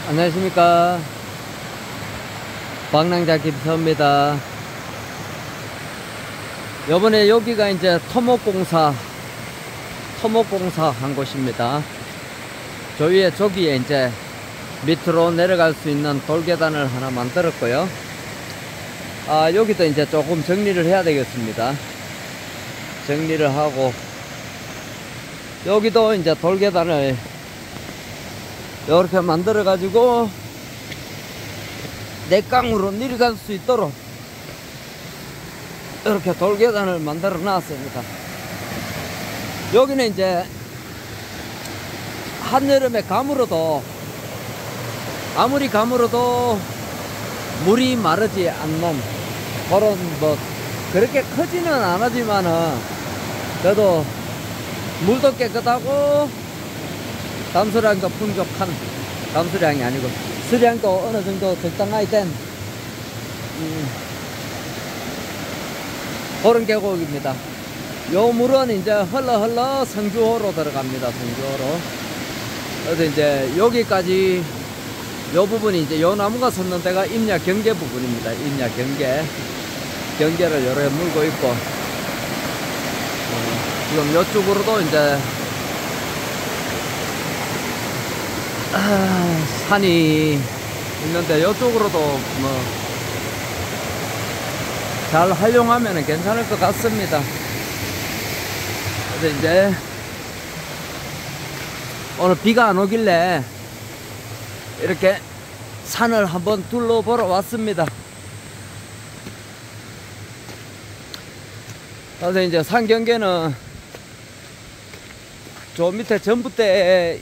안녕하십니까. 방랑자 김서입니다. 요번에 여기가 이제 토목공사 한 곳입니다. 저 위에 저기에 이제 밑으로 내려갈 수 있는 돌계단을 하나 만들었고요. 여기도 이제 조금 정리를 해야 되겠습니다. 정리를 하고, 여기도 이제 돌계단을 이렇게 만들어 가지고 내깡으로 내려갈 수 있도록 이렇게 돌계단을 만들어 놨습니다. 여기는 이제 한여름에 아무리 가물어도 물이 마르지 않는 그런, 뭐 그렇게 크지는 않았지만은 그래도 물도 깨끗하고 담수량도 풍족한, 담수량이 아니고 수량도 어느 정도 적당하게 된 그런 계곡입니다. 요 물은 이제 흘러 성주호로 들어갑니다. 성주호로. 그래서 이제 여기까지 요 부분이 이제 요 나무가 섰는 데가 임야 경계 부분입니다. 임야 경계를 요렇게 물고 있고, 지금 요쪽으로도 이제 산이 있는데 요쪽으로도 뭐 잘 활용하면 괜찮을 것 같습니다. 그래서 이제 오늘 비가 안 오길래 이렇게 산을 한번 둘러보러 왔습니다. 그래서 이제 산 경계는 저 밑에 전봇대에서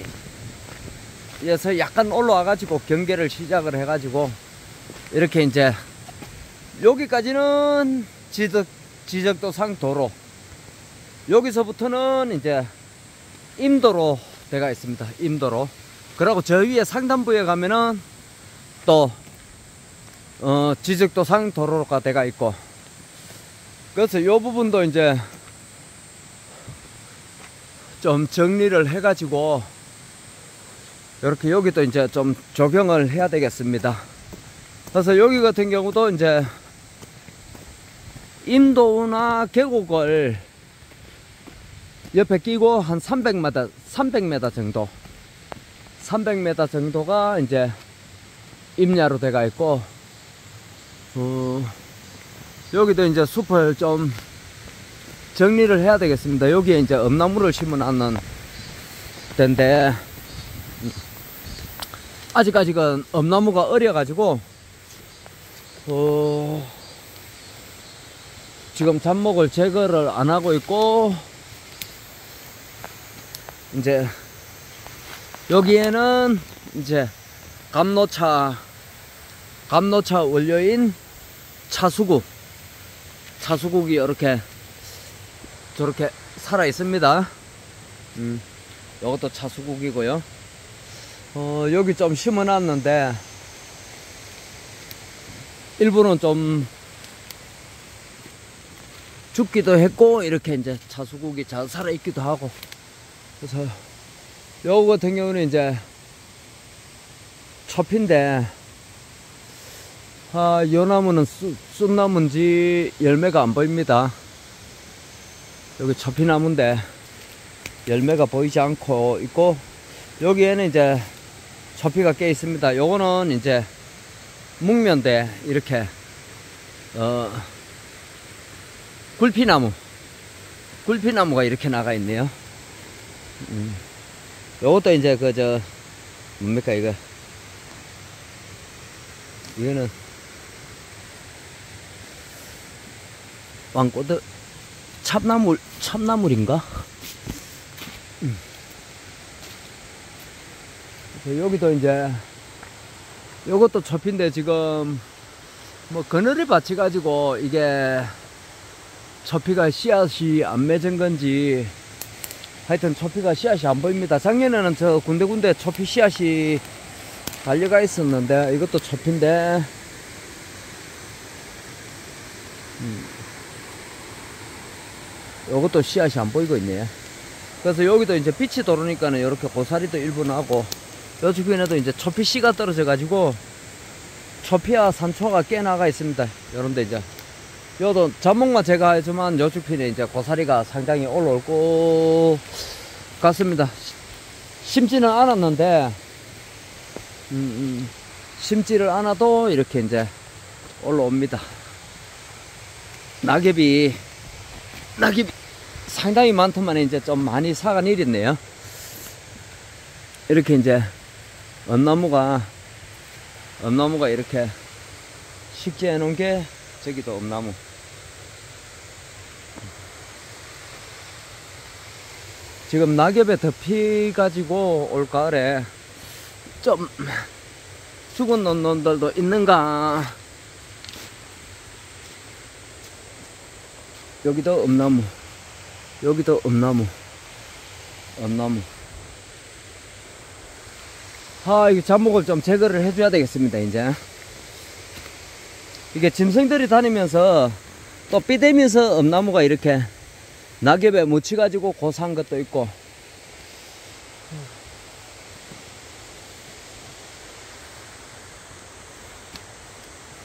약간 올라와 가지고 경계를 시작을 해 가지고 이렇게 이제 여기까지는 지적도상 도로, 여기서부터는 이제 임도로 되어 있습니다. 임도로. 그리고 저 위에 상단부에 가면은 또 지적도상 도로가 되어 있고, 그래서 이 부분도 이제 좀 정리를 해 가지고 이렇게 여기도 이제 좀 조경을 해야 되겠습니다. 그래서 여기 같은 경우도 이제 임도나 계곡을 옆에 끼고 한 300m 정도, 300m 정도가 이제 임야로 돼가 있고, 여기도 이제 숲을 좀 정리를 해야 되겠습니다. 여기에 이제 엄나무를 심어 놨는 데인데, 아직은 엄나무가 어려 가지고 지금 잡목을 제거를 안 하고 있고, 이제 여기에는 이제 감로차 원료인 차수국이 이렇게 저렇게 살아 있습니다. 이것도 차수국이고요. 여기 좀 심어 놨는데 일부는 좀 죽기도 했고, 이렇게 이제 차수국이 잘 살아 있기도 하고. 그래서 요거 같은 경우는 이제 첩인데, 요 나무는 쑥나무인지 열매가 안 보입니다. 여기 첩이나무인데 열매가 보이지 않고 있고, 여기에는 이제 첩이가 깨 있습니다. 요거는 이제 묵면대, 이렇게 굴피나무가 이렇게 나가 있네요. 요것도 이제 뭡니까 이거는 왕꼬드 참나물인가? 여기도 이제 요것도 첩인데, 지금 뭐 그늘을 받쳐 가지고 이게 첩이가 씨앗이 안 맺은 건지, 하여튼 첩이가 씨앗이 안 보입니다. 작년에는 저 군데군데 첩이 씨앗이 달려가 있었는데, 이것도 첩인데 요것도 씨앗이 안 보이고 있네요. 그래서 여기도 이제 빛이 들어오니까는 이렇게 고사리도 일부 나고, 요 주변에도 이제 초피 씨가 떨어져 가지고 초피와 산초가 꽤 나가 있습니다. 요런데 이제 요도 잡목만 제가 하지만 요 주변에 이제 고사리가 상당히 올라올 것 같습니다. 심지는 않았는데 심지를 않아도 이렇게 이제 올라옵니다. 낙엽이 상당히 많더만 이제 좀 많이 사가 내렸네요. 이렇게 이제 엄나무가 이렇게 식재해 놓은 게 저기도 엄나무. 지금 낙엽에 덮이 가지고 올 가을에 좀 죽은 놈들도 있는가. 여기도 엄나무, 여기도 엄나무. 이게 잡목을 좀 제거를 해줘야 되겠습니다. 이제 이게 짐승들이 다니면서 또 삐대면서 엄나무가 이렇게 낙엽에 묻혀가지고 고사한 것도 있고,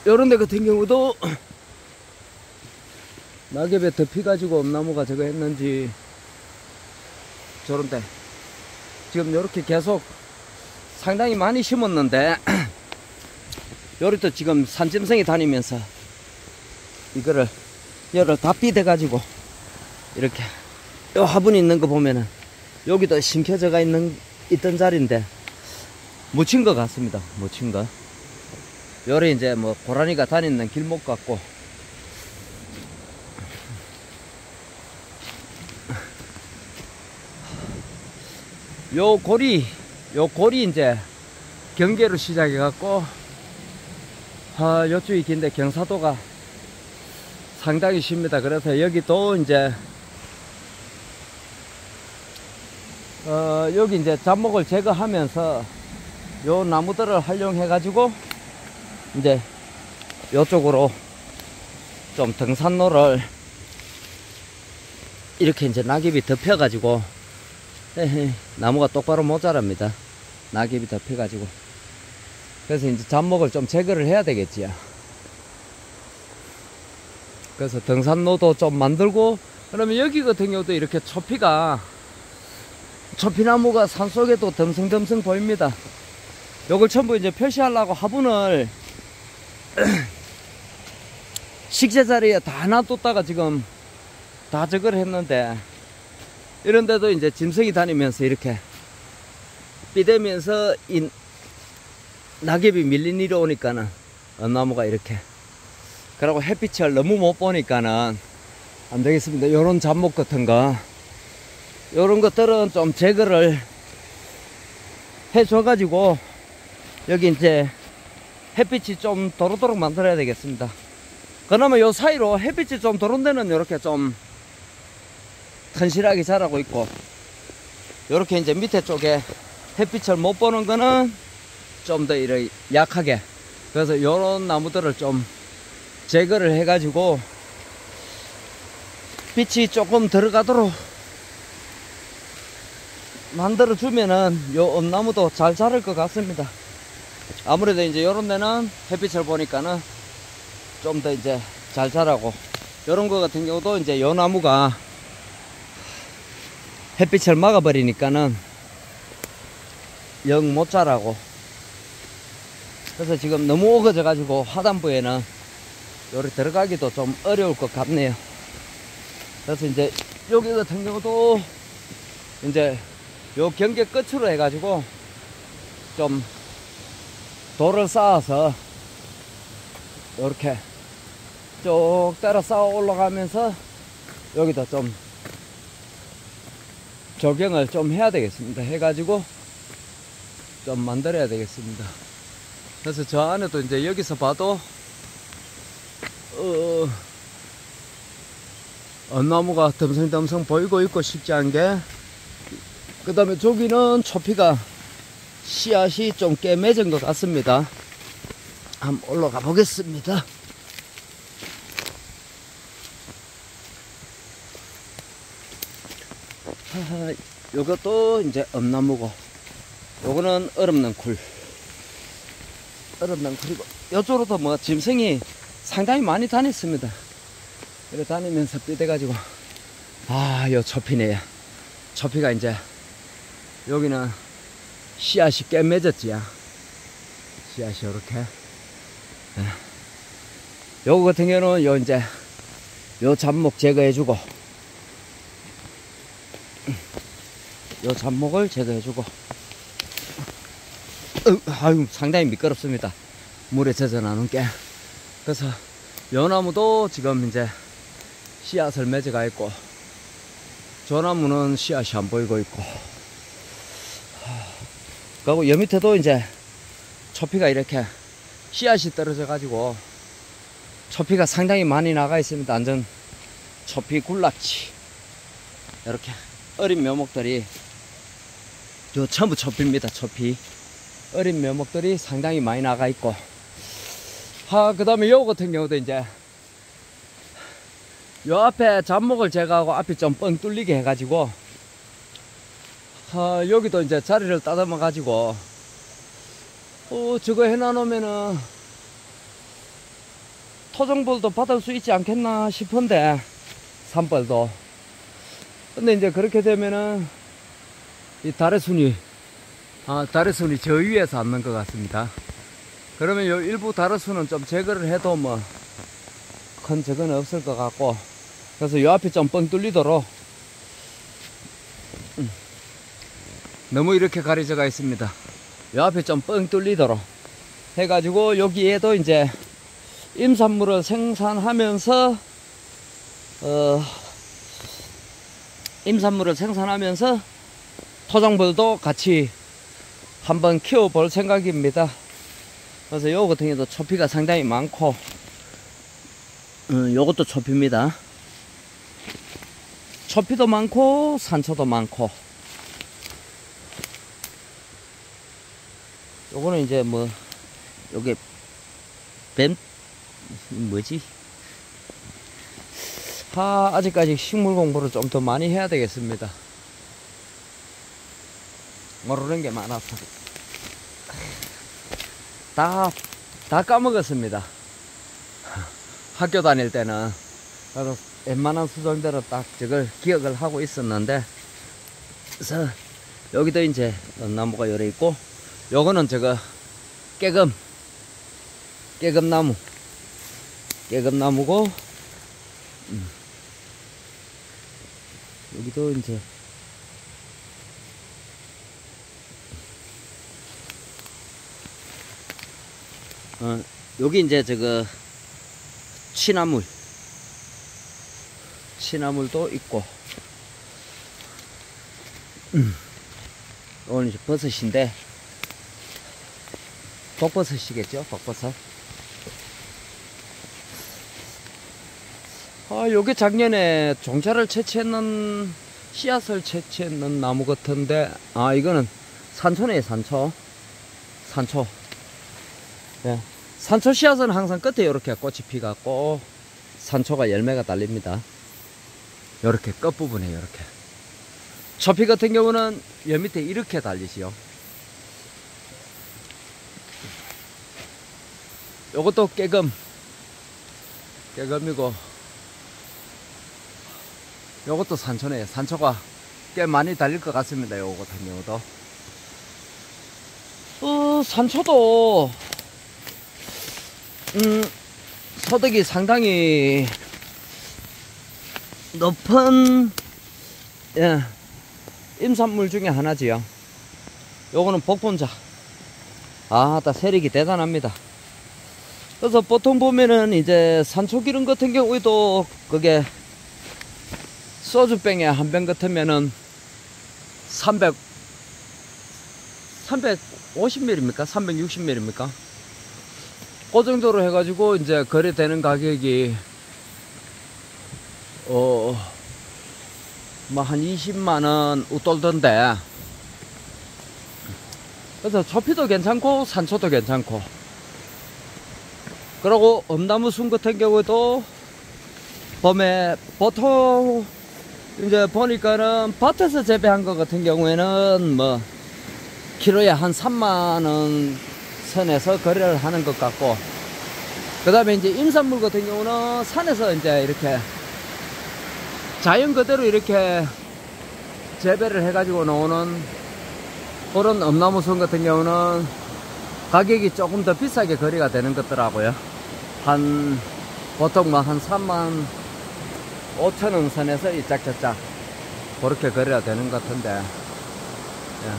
요런 데 같은 경우도 낙엽에 덮여가지고 엄나무가 저거 했는지, 저런데 지금 요렇게 계속 상당히 많이 심었는데 요리도 지금 산짐승이 다니면서 이거를 열을 다 삐대가지고 이렇게 요 화분이 있는 거 보면은 여기도 심겨져가 있던 자리인데 묻힌 것 같습니다. 묻힌 거. 요래 이제 뭐 고라니가 다니는 길목 같고, 요 고리 이제 경계로 시작해 갖고 요쪽이 긴데 경사도가 상당히 쉽니다. 그래서 여기도 이제 여기 이제 잡목을 제거하면서 요 나무들을 활용해 가지고 이제 요쪽으로 좀 등산로를 이렇게 이제 낙엽이 덮여 가지고 나무가 똑바로 못 자랍니다. 낙엽이 덮여 가지고. 그래서 이제 잡목을 좀 제거를 해야 되겠지요. 그래서 등산로도 좀 만들고, 그러면 여기 같은 경우도 이렇게 초피나무가 산속에도 덤성덤성 보입니다. 요걸 전부 이제 표시하려고 화분을 식재 자리에 다 놔뒀다가 지금 다 저걸 했는데, 이런데도 이제 짐승이 다니면서 이렇게 삐대면서 이 낙엽이 밀린 이리 오니까는 엄나무가 이렇게, 그리고 햇빛을 너무 못 보니까는 안 되겠습니다. 요런 잡목 같은 거, 요런 것들은 좀 제거를 해줘 가지고 여기 이제 햇빛이 좀 도로도록 만들어야 되겠습니다. 그러면 요 사이로 햇빛이 좀 도는 데는 요렇게 좀 튼실하게 자라고 있고, 요렇게 이제 밑에 쪽에 햇빛을 못 보는 거는 좀 더 이렇게 약하게, 그래서 요런 나무들을 좀 제거를 해 가지고 빛이 조금 들어가도록 만들어 주면은 요 엄나무도 잘 자랄 것 같습니다. 아무래도 이제 요런 데는 햇빛을 보니까는 좀 더 이제 잘 자라고, 요런 거 같은 경우도 이제 요 나무가 햇빛을 막아버리니까는 영 못 자라고, 그래서 지금 너무 어거져 가지고 하단부에는 요리 들어가기도 좀 어려울 것 같네요. 그래서 이제 여기 같은 경우도 이제 요 경계 끝으로 해 가지고 좀 돌을 쌓아서 요렇게 쭉 따라 쌓아 올라가면서 여기다 좀 조경을 좀 해야 되겠습니다. 해 가지고 좀 만들어야 되겠습니다. 그래서 저 안에도 이제 여기서 봐도 엄나무가 덤성덤성 보이고 있고, 쉽지 않게. 그 다음에 저기는 초피가 씨앗이 좀 꽤 맺은 것 같습니다. 한번 올라가 보겠습니다. 요것도 이제 엄나무고, 요거는 얼음넝쿨. 얼음넝쿨이고, 요쪽으로도 뭐 짐승이 상당히 많이 다녔습니다. 이렇게 다니면서 삐대가지고, 아, 요 초피네요. 초피가 이제, 여기는 씨앗이 꽤 맺었지야. 씨앗이 요렇게. 요거 같은 경우는 요 이제, 요 잡목 제거해주고, 요 잡목을 제거해주고, 아유, 상당히 미끄럽습니다. 물에 젖어 나는 게. 그래서, 요 나무도 지금 이제 씨앗을 맺어가 있고, 저 나무는 씨앗이 안 보이고 있고, 그리고 여 밑에도 이제 초피가 이렇게 씨앗이 떨어져 가지고 초피가 상당히 많이 나가 있습니다. 완전 초피 굴락지. 이렇게 어린 묘목들이 요 전부 초피입니다. 초피. 어린 묘목들이 상당히 많이 나가 있고, 그 다음에 요 같은 경우도 이제 요 앞에 잡목을 제거하고 앞이 좀 뻥 뚫리게 해가지고, 여기도 이제 자리를 따듬어 가지고, 저거 해놔놓으면은 토종벌도 받을 수 있지 않겠나 싶은데, 산벌도. 근데 이제 그렇게 되면은 이 달의 순이 저 위에서 앉는 것 같습니다. 그러면 요 일부 달의 순은 좀 제거를 해도 뭐 큰 적은 없을 것 같고, 그래서 요 앞이 좀 뻥 뚫리도록 너무 이렇게 가려져가 있습니다. 요 앞에 좀 뻥 뚫리도록 해가지고, 여기에도 이제 임산물을 생산하면서 토종벌도 같이 한번 키워볼 생각입니다. 그래서 요거 같은 경우도 초피가 상당히 많고, 요것도 초피입니다. 초피도 많고 산초도 많고, 요거는 이제 뭐 요게 뭐지? 아직까지 식물 공부를 좀 더 많이 해야 되겠습니다. 모르는 게 많아서 다 까먹었습니다. 학교 다닐 때는. 그래서 웬만한 수정대로 딱 저걸 기억을 하고 있었는데, 그래서 여기도 이제 나무가 요래 있고, 요거는 저거 깨금나무고, 여기도 이제 여기 이제 저거 취나물도 있고, 오늘 이제 버섯인데, 독버섯이겠죠, 독버섯. 요게 작년에 종자를 채취했는, 씨앗을 채취했는 나무 같은데, 이거는 산초네, 산초. 예. 산초 씨앗은 항상 끝에 이렇게 꽃이 피갖고, 산초가 열매가 달립니다. 요렇게 끝부분에 이렇게. 초피 같은 경우는 여 밑에 이렇게 달리지요. 요것도 깨금이고, 요것도 산초네요. 산초가 꽤 많이 달릴 것 같습니다. 요거 같은 경우도. 산초도 소득이 상당히 높은 임산물 중에 하나지요. 요거는 복분자. 세력이 대단합니다. 그래서 보통 보면은 이제 산초기름 같은 경우에도 그게 소주병에 한 병 같으면은 350ml입니까? 360ml입니까? 그 정도로 해가지고 이제 거래되는 가격이 뭐 한 20만원 웃돌던데, 그래서 초피도 괜찮고 산초도 괜찮고, 그리고 엄나무순 같은 경우에도 봄에 보통 이제 보니까는 밭에서 재배한 것 같은 경우에는 뭐 키로에 한 3만원 선에서 거래를 하는 것 같고, 그 다음에 이제 임산물 같은 경우는 산에서 이제 이렇게 자연 그대로 이렇게 재배를 해가지고 나오는 그런 엄나무순 같은 경우는 가격이 조금 더 비싸게 거래가 되는 것더라고요. 보통 뭐 한 3만 5천원 선에서 이 짝짝짝 그렇게 거래가 되는 것 같은데, 예.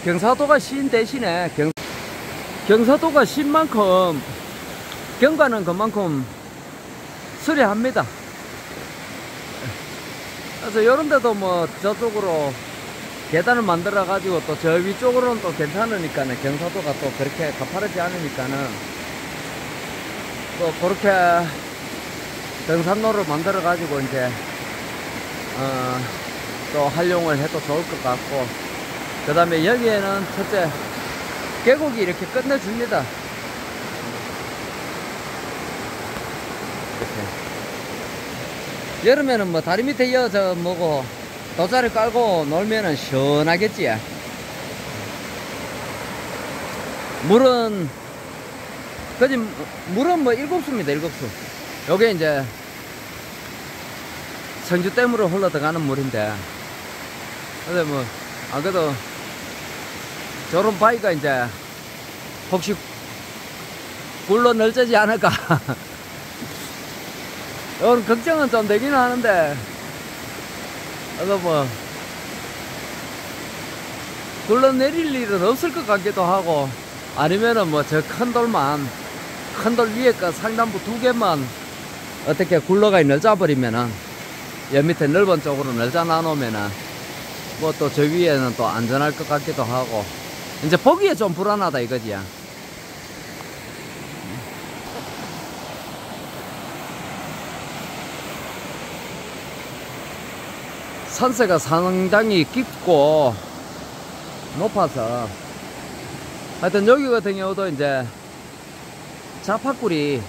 경사도가 신 대신에 경사도가 신 만큼 경과는 그만큼 수려합니다. 그래서 요런 데도 뭐 저쪽으로 계단을 만들어 가지고 또 저 위쪽으로는 또 괜찮으니까는, 경사도가 또 그렇게 가파르지 않으니까는 또 그렇게 등산로를 만들어 가지고 이제 또 활용을 해도 좋을 것 같고, 그 다음에 여기에는 첫째 계곡이 이렇게 끝내줍니다. 이렇게 여름에는 뭐 다리 밑에 이어져 뭐고 돗자리 깔고 놀면은 시원하겠지. 물은 뭐 7수입니다. 7수. 요게 이제 성주댐으로 흘러 들어가는 물인데, 근데 뭐 안 그래도 저런 바위가 이제 혹시 굴러 늘지지 않을까 이런 걱정은 좀 되기는 하는데, 그래서 뭐 굴러 내릴 일은 없을 것 같기도 하고, 아니면은 뭐 저 큰 돌 위에 거 상단부 2개만 어떻게 굴러가 늘자 버리면은, 옆 밑에 넓은 쪽으로 늘자 놔놓으면은 뭐 또 저 위에는 또 안전할 것 같기도 하고, 이제 보기에 좀 불안하다 이거지. 산세가 상당히 깊고 높아서, 하여튼 여기 같은 경우도 이제 자파꿀이,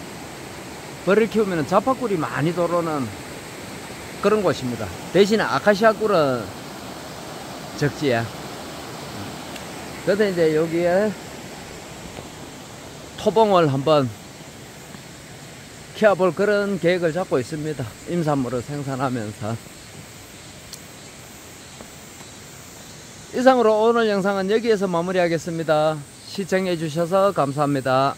벌을 키우면 자파꿀이 많이 들어오는 그런 곳입니다. 대신에 아카시아 꿀은 적지야. 그래서 이제 여기에 토봉을 한번 키워볼 그런 계획을 잡고 있습니다. 임산물을 생산하면서. 이상으로 오늘 영상은 여기에서 마무리하겠습니다. 시청해 주셔서 감사합니다.